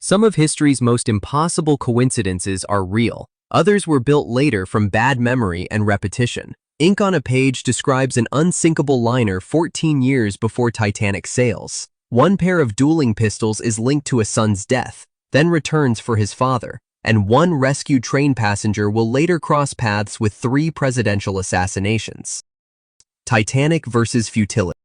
Some of history's most impossible coincidences are real. Others were built later from bad memory and repetition. Ink on a page describes an unsinkable liner 14 years before Titanic sails. One pair of dueling pistols is linked to a son's death, then returns for his father, and one rescued train passenger will later cross paths with 3 presidential assassinations. Titanic versus Futility.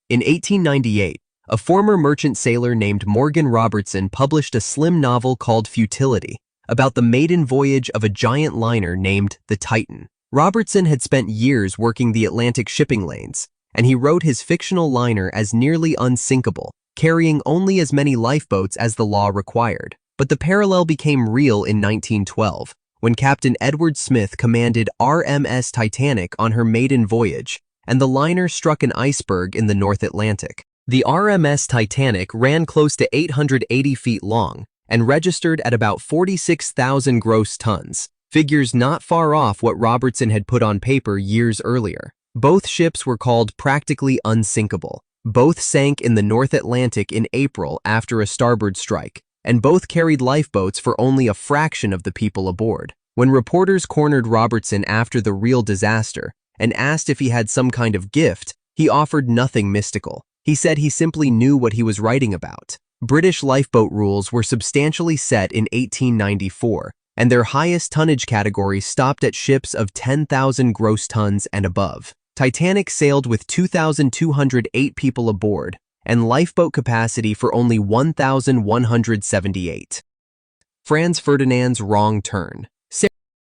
In 1898, a former merchant sailor named Morgan Robertson published a slim novel called Futility about the maiden voyage of a giant liner named the Titan. Robertson had spent years working the Atlantic shipping lanes, and he wrote his fictional liner as nearly unsinkable, carrying only as many lifeboats as the law required. But the parallel became real in 1912, when Captain Edward Smith commanded RMS Titanic on her maiden voyage, and the liner struck an iceberg in the North Atlantic. The RMS Titanic ran close to 880 feet long and registered at about 46,000 gross tons, figures not far off what Robertson had put on paper years earlier. Both ships were called practically unsinkable. Both sank in the North Atlantic in April after a starboard strike, and both carried lifeboats for only a fraction of the people aboard. When reporters cornered Robertson after the real disaster and asked if he had some kind of gift, he offered nothing mystical. He said he simply knew what he was writing about. British lifeboat rules were substantially set in 1894, and their highest tonnage category stopped at ships of 10,000 gross tons and above. Titanic sailed with 2,208 people aboard, and lifeboat capacity for only 1,178. Franz Ferdinand's wrong turn.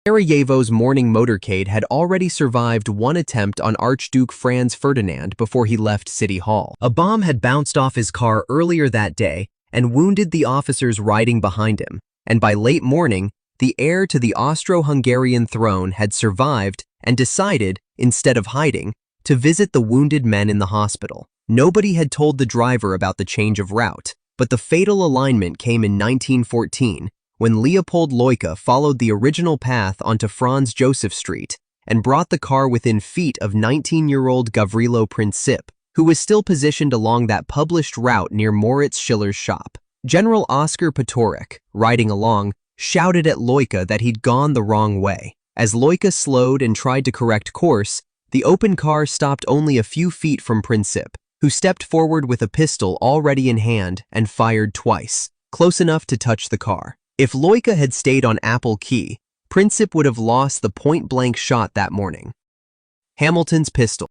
Sarajevo's morning motorcade had already survived one attempt on Archduke Franz Ferdinand before he left City Hall. A bomb had bounced off his car earlier that day and wounded the officers riding behind him, and by late morning, the heir to the Austro-Hungarian throne had survived and decided, instead of hiding, to visit the wounded men in the hospital. Nobody had told the driver about the change of route, but the fatal alignment came in 1914, when Leopold Loika followed the original path onto Franz Joseph Street and brought the car within feet of 19-year-old Gavrilo Princip, who was still positioned along that published route near Moritz Schiller's shop. General Oskar Potorik, riding along, shouted at Loika that he'd gone the wrong way. As Loika slowed and tried to correct course, the open car stopped only a few feet from Princip, who stepped forward with a pistol already in hand and fired twice, close enough to touch the car. If Loika had stayed on Apple Key, Princip would have lost the point-blank shot that morning. Hamilton's pistols.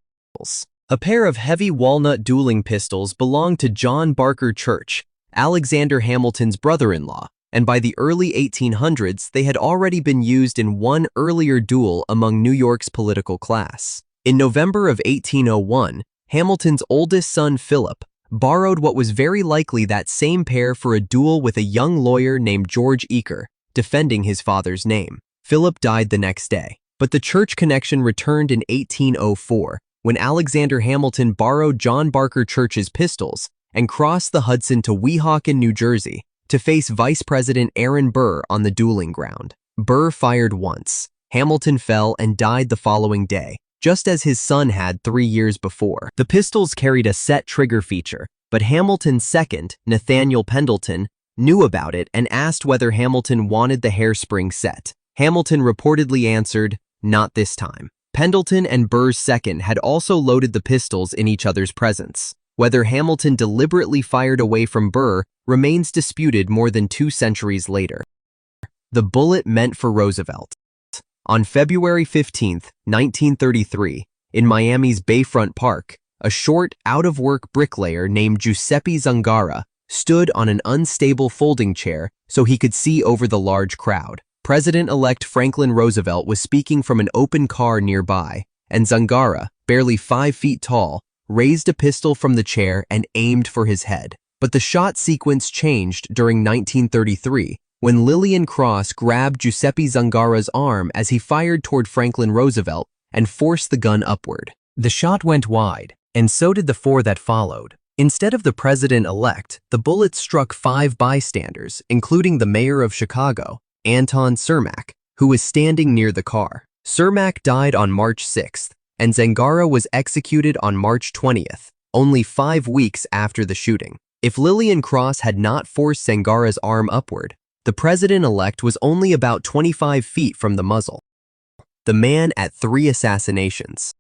A pair of heavy walnut dueling pistols belonged to John Barker Church, Alexander Hamilton's brother-in-law, and by the early 1800s they had already been used in one earlier duel among New York's political class. In November of 1801, Hamilton's oldest son Philip borrowed what was very likely that same pair for a duel with a young lawyer named George Eaker, defending his father's name. Philip died the next day, but the church connection returned in 1804, when Alexander Hamilton borrowed John Barker Church's pistols and crossed the Hudson to Weehawken, New Jersey, to face Vice President Aaron Burr on the dueling ground. Burr fired once. Hamilton fell and died the following day, just as his son had 3 years before. The pistols carried a set trigger feature, but Hamilton's second, Nathaniel Pendleton, knew about it and asked whether Hamilton wanted the hairspring set. Hamilton reportedly answered, "Not this time." Pendleton and Burr's second had also loaded the pistols in each other's presence. Whether Hamilton deliberately fired away from Burr remains disputed more than 2 centuries later. The bullet meant for Roosevelt. On February 15, 1933, in Miami's Bayfront Park, a short, out-of-work bricklayer named Giuseppe Zangara stood on an unstable folding chair so he could see over the large crowd. President-elect Franklin Roosevelt was speaking from an open car nearby, and Zangara, barely 5 feet tall, raised a pistol from the chair and aimed for his head. But the shot sequence changed during 1933, when Lillian Cross grabbed Giuseppe Zangara's arm as he fired toward Franklin Roosevelt and forced the gun upward. The shot went wide, and so did the 4 that followed. Instead of the president-elect, the bullet struck 5 bystanders, including the mayor of Chicago, Anton Cermak, who was standing near the car. Cermak died on March 6th, and Zangara was executed on March 20th, only 5 weeks after the shooting. If Lillian Cross had not forced Sangara's arm upward, the president-elect was only about 25 feet from the muzzle. The man at Three Assassinations.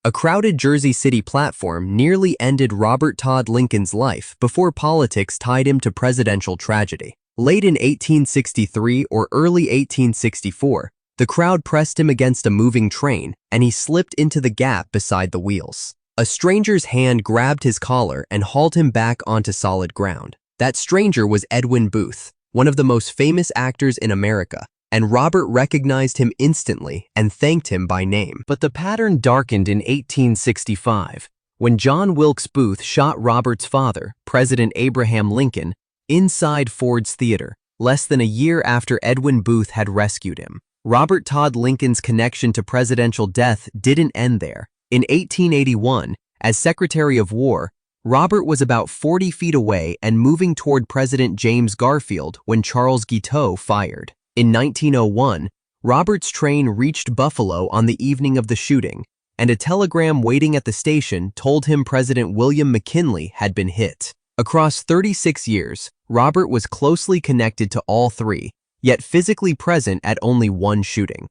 A crowded Jersey City platform nearly ended Robert Todd Lincoln's life before politics tied him to presidential tragedy. Late in 1863 or early 1864, the crowd pressed him against a moving train and he slipped into the gap beside the wheels. A stranger's hand grabbed his collar and hauled him back onto solid ground. That stranger was Edwin Booth, one of the most famous actors in America, and Robert recognized him instantly and thanked him by name. But the pattern darkened in 1865, when John Wilkes Booth shot Robert's father, President Abraham Lincoln, inside Ford's Theater, less than a year after Edwin Booth had rescued him. Robert Todd Lincoln's connection to presidential death didn't end there. In 1881, as Secretary of War, Robert was about 40 feet away and moving toward President James Garfield when Charles Guiteau fired. In 1901, Robert's train reached Buffalo on the evening of the shooting, and a telegram waiting at the station told him President William McKinley had been hit. Across 36 years, Robert was closely connected to all three, yet physically present at only one shooting.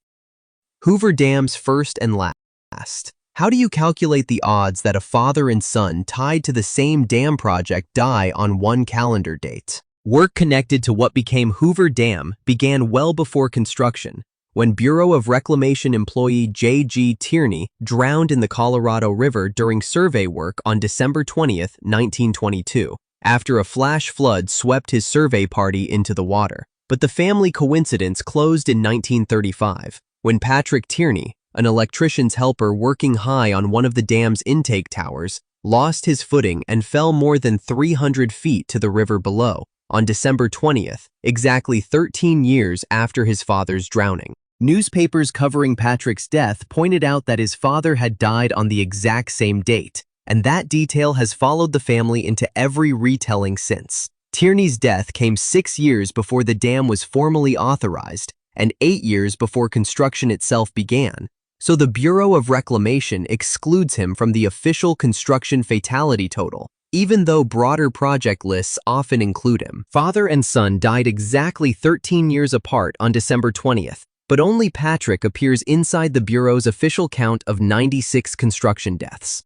Hoover Dam's first and last. How do you calculate the odds that a father and son tied to the same dam project die on one calendar date? Work connected to what became Hoover Dam began well before construction, when Bureau of Reclamation employee J.G. Tierney drowned in the Colorado River during survey work on December 20, 1922, after a flash flood swept his survey party into the water. But the family coincidence closed in 1935, when Patrick Tierney, an electrician's helper working high on one of the dam's intake towers, lost his footing and fell more than 300 feet to the river below on December 20th, exactly 13 years after his father's drowning. Newspapers covering Patrick's death pointed out that his father had died on the exact same date, and that detail has followed the family into every retelling since. Tierney's death came 6 years before the dam was formally authorized and 8 years before construction itself began, so the Bureau of Reclamation excludes him from the official construction fatality total, even though broader project lists often include him. Father and son died exactly 13 years apart on December 20th, but only Patrick appears inside the Bureau's official count of 96 construction deaths.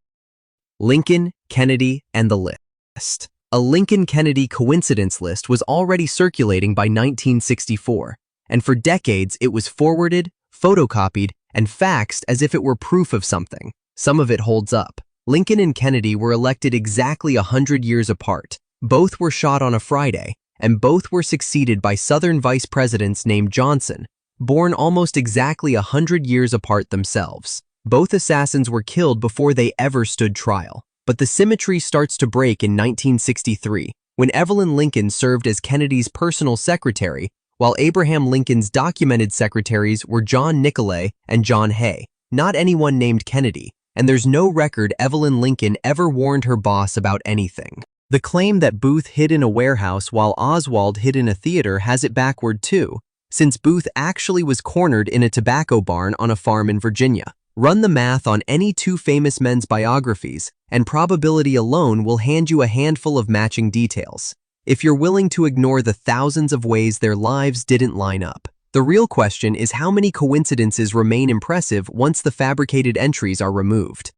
Lincoln, Kennedy, and the list. A Lincoln-Kennedy coincidence list was already circulating by 1964, and for decades it was forwarded, photocopied, and faxed as if it were proof of something. Some of it holds up. Lincoln and Kennedy were elected exactly 100 years apart. Both were shot on a Friday, and both were succeeded by Southern vice presidents named Johnson, born almost exactly 100 years apart themselves. Both assassins were killed before they ever stood trial. But the symmetry starts to break in 1963, when Evelyn Lincoln served as Kennedy's personal secretary, while Abraham Lincoln's documented secretaries were John Nicolay and John Hay, not anyone named Kennedy, and there's no record Evelyn Lincoln ever warned her boss about anything. The claim that Booth hid in a warehouse while Oswald hid in a theater has it backward too, since Booth actually was cornered in a tobacco barn on a farm in Virginia. Run the math on any two famous men's biographies, and probability alone will hand you a handful of matching details, if you're willing to ignore the thousands of ways their lives didn't line up. The real question is how many coincidences remain impressive once the fabricated entries are removed.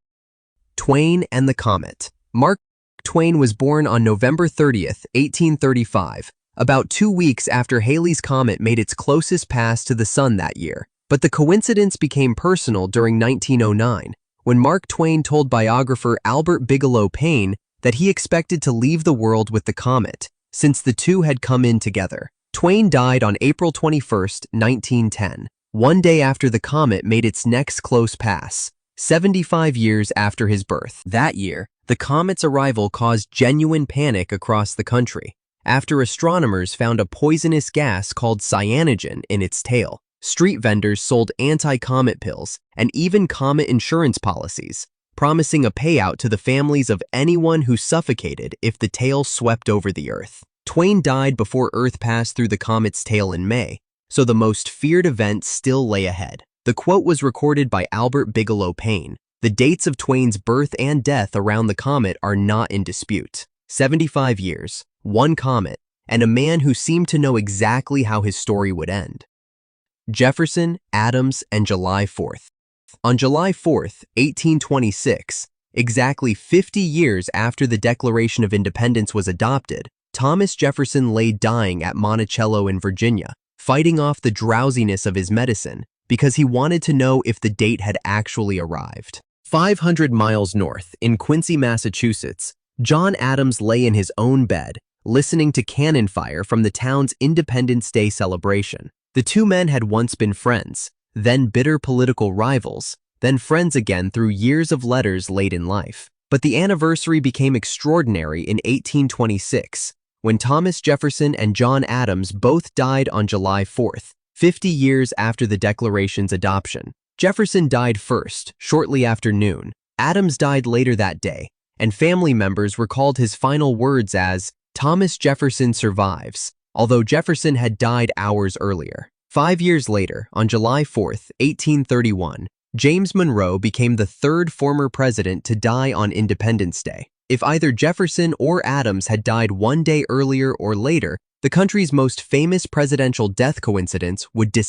Twain and the Comet. Mark Twain was born on November 30th, 1835, about 2 weeks after Halley's Comet made its closest pass to the sun that year. But the coincidence became personal during 1909, when Mark Twain told biographer Albert Bigelow Paine that he expected to leave the world with the comet, since the two had come in together. Twain died on April 21, 1910, one day after the comet made its next close pass, 75 years after his birth. That year, the comet's arrival caused genuine panic across the country, after astronomers found a poisonous gas called cyanogen in its tail. Street vendors sold anti-comet pills and even comet insurance policies, promising a payout to the families of anyone who suffocated if the tail swept over the Earth. Twain died before Earth passed through the comet's tail in May, so the most feared event still lay ahead. The quote was recorded by Albert Bigelow Paine. The dates of Twain's birth and death around the comet are not in dispute. 75 years, one comet, and a man who seemed to know exactly how his story would end. Jefferson, Adams, and July 4th. On July 4th, 1826, exactly 50 years after the Declaration of Independence was adopted, Thomas Jefferson lay dying at Monticello in Virginia, fighting off the drowsiness of his medicine because he wanted to know if the date had actually arrived. 500 miles north, in Quincy, Massachusetts, John Adams lay in his own bed, listening to cannon fire from the town's Independence Day celebration. The two men had once been friends, then bitter political rivals, then friends again through years of letters late in life. But the anniversary became extraordinary in 1826, when Thomas Jefferson and John Adams both died on July 4th, 50 years after the Declaration's adoption. Jefferson died first, shortly after noon. Adams died later that day, and family members recalled his final words as, "Thomas Jefferson survives," although Jefferson had died hours earlier. 5 years later, on July 4th, 1831, James Monroe became the third former president to die on Independence Day. If either Jefferson or Adams had died one day earlier or later, the country's most famous presidential death coincidence would disappear.